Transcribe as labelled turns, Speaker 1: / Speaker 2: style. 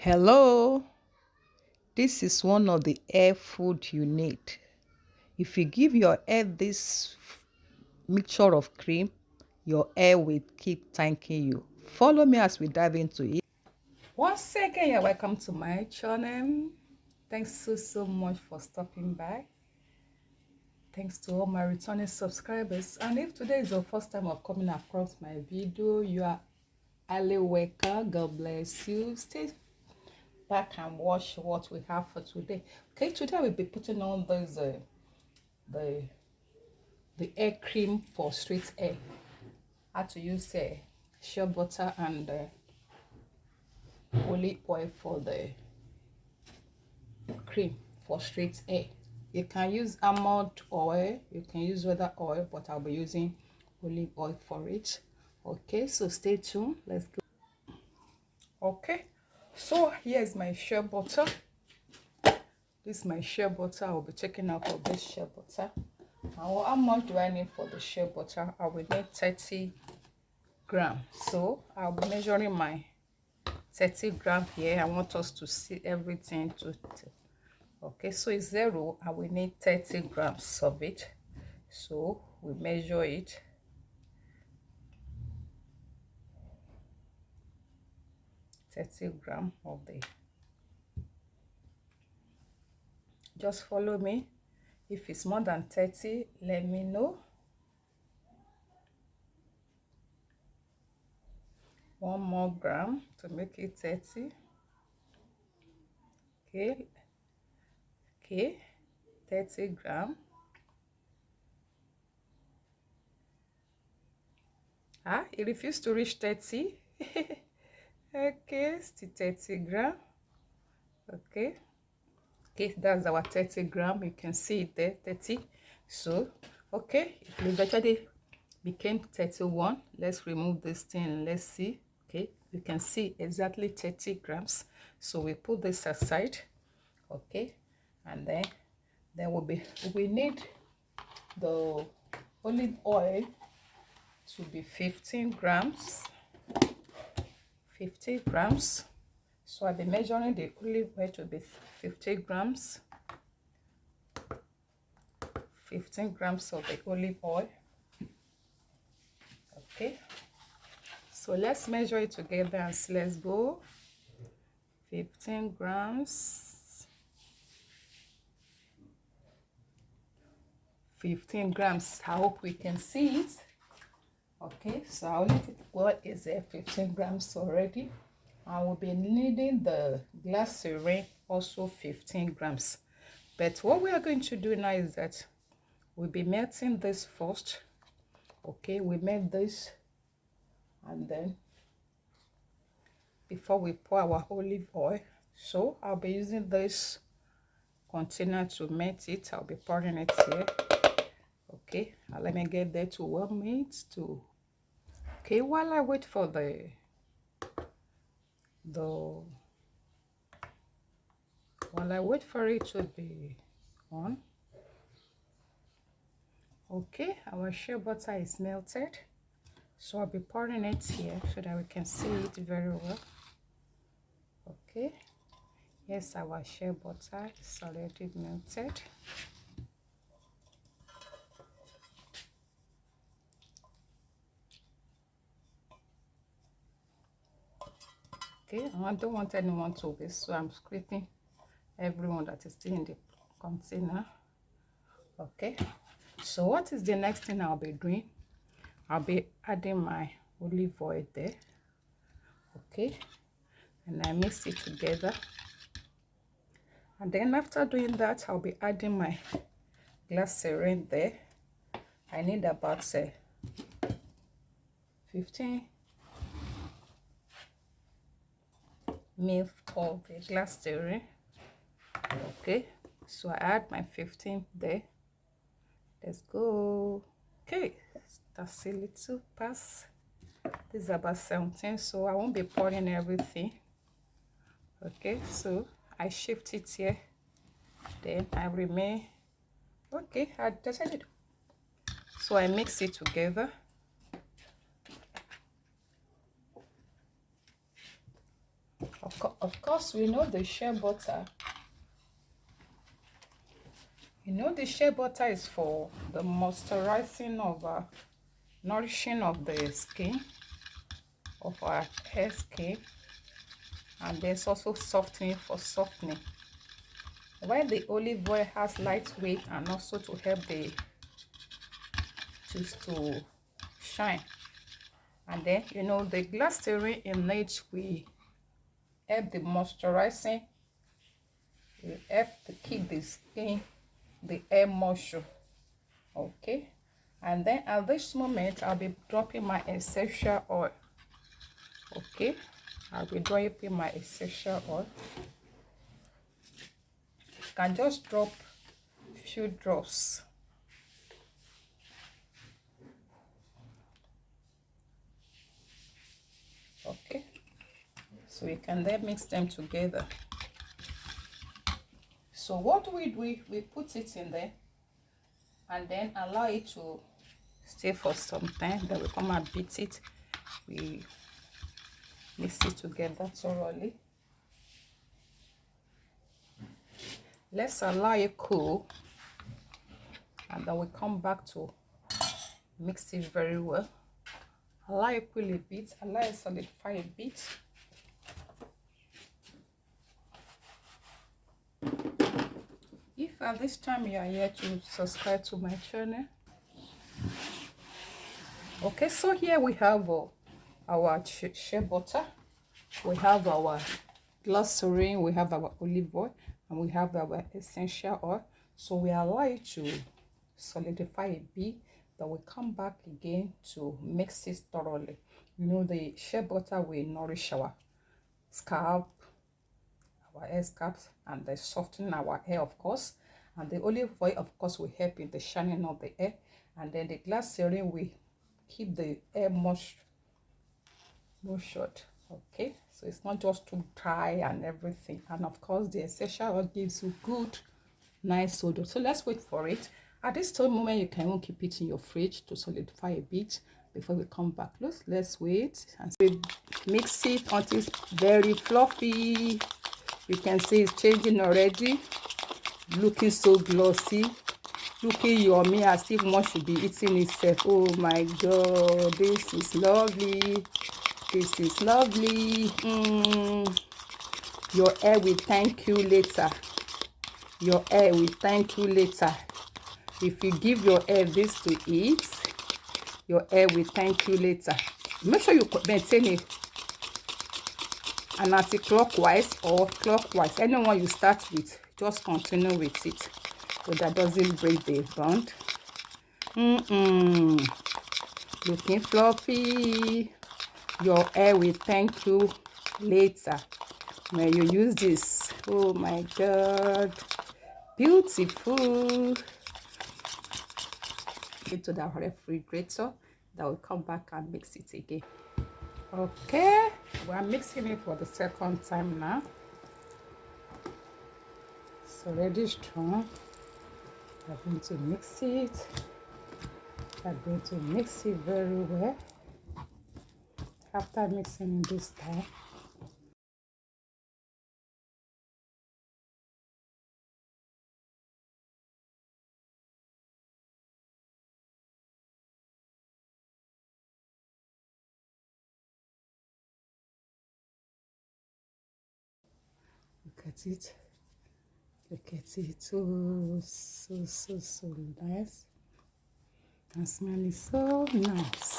Speaker 1: Hello, this is one of the hair food you need. If you give your hair this mixture of cream, your hair will keep thanking you. Follow me as we dive into it. Once again, you're welcome to my channel. Thanks so much for stopping by. Thanks to all my returning subscribers. And if today is your first time of coming across my video, you are Aloevera. God bless you. Stay back and watch what we have for today. Okay, today we'll be putting on this the hair cream for straight hair. How to use shea butter and olive oil for the cream for straight hair. You can use almond oil, you can use other oil, but I'll be using olive oil for it. Okay, so stay tuned. Let's go. Okay, so here's my shea butter. This is my shea butter. I'll be checking out of this shea butter. Now, how much do I need for the shea butter? I will need 30 grams. So I'll be measuring my 30 grams here. I want us to see everything okay, so it's 0. I will need 30 grams of it. So we measure it. $30 of the. Just follow me. If it's more than 30, let me know. 1 more gram to make it 30. Okay, 30 grams. It refused to reach 30. Okay, still 30 grams. Okay, that's our 30 grams. You can see it there, 30. So okay, it eventually became 31. Let's remove this thing and let's see. Okay, you can see exactly 30 grams. So we put this aside. Okay, and then we need the olive oil to be 15 grams. 50 grams. So I'll be measuring the olive oil to be 50 grams. 15 grams of the olive oil. Okay, so let's measure it together and see. Let's go. 15 grams. 15 grams. I hope we can see it. Okay, so our olive oil is 15 grams already. I will be needing the Glycerine, also 15 grams. But what we are going to do now is that we'll be melting this first. Okay, we melt this, and then before we pour our olive oil, so I'll be using this container to melt it. I'll be pouring it here. Okay, let me get there to 1 minute to. Okay, while I wait for while I wait for it to be on. Okay, our shea butter is melted, so I'll be pouring it here so that we can see it very well. Okay, yes, our shea butter is already melted. Okay, I don't want anyone to waste, so I'm scraping everyone that is still in the container. Okay, so what is the next thing I'll be doing? I'll be adding my olive oil there. Okay, and I mix it together, and then after doing that, I'll be adding my Glycerine there. I need about 15 ml of the Glycerine. Okay, so I add my 15 there. Let's go. Okay, that's a little pass. This is about 17, so I won't be pouring everything. Okay, so I shift it here, then I remain. Okay, I decided, so I mix it together. of course, we know the shea butter. You know the shea butter is for the moisturizing of nourishing of the skin, of our hair skin, and there's also softening for softening. While the olive oil has lightweight and also to help the tooth to shine. And then you know the glycerine in it will help the moisturizing, will help to keep the skin, the hair moisture. Okay, and then at this moment I'll be dropping my essential oil. Okay, I'll be dropping my essential oil. You can just drop a few drops. Okay, so you can then mix them together. So what do, we put it in there and then allow it to stay for some time. Then we come and beat it. We mix it together thoroughly. Let's allow it cool, and then we come back to mix it very well. Allow it cool a bit, allow it solidify a bit. If at this time you are here to subscribe to my channel. Okay, so here we have our shea butter, we have our glycerine, we have our olive oil, and we have our essential oil. So we allow it to solidify a bit, then we come back again to mix it thoroughly. You know the shea butter will nourish our scalp, our hair scalps, and they soften our hair, of course, and the olive oil of course will help in the shining of the hair, and then the glycerine will keep the hair moistured. Okay, so it's not just too dry and everything, and of course the essential oil gives you good nice odor. So let's wait for it. At this time moment you can even keep it in your fridge to solidify a bit before we come back. Let's wait and we mix it until it's very fluffy. You can see it's changing already, looking so glossy, looking yummy, as if one should be eating itself. Oh my god, this is lovely, this is lovely. Your hair will thank you later. Your hair will thank you later. If you give your hair this to eat, your hair will thank you later. Make sure you maintain it and anti-clockwise or clockwise. Anyone you start with, just continue with it so that doesn't break the bond. Looking fluffy. Your hair will thank you later when you use this. Oh my god, beautiful. Into the refrigerator, that will come back and mix it again. Okay, we are mixing it for the second time now. It's already strong. We're going to mix it. We're going to mix it very well. After mixing it this time, look at it. Look at it. Oh, so nice. And smell is so nice.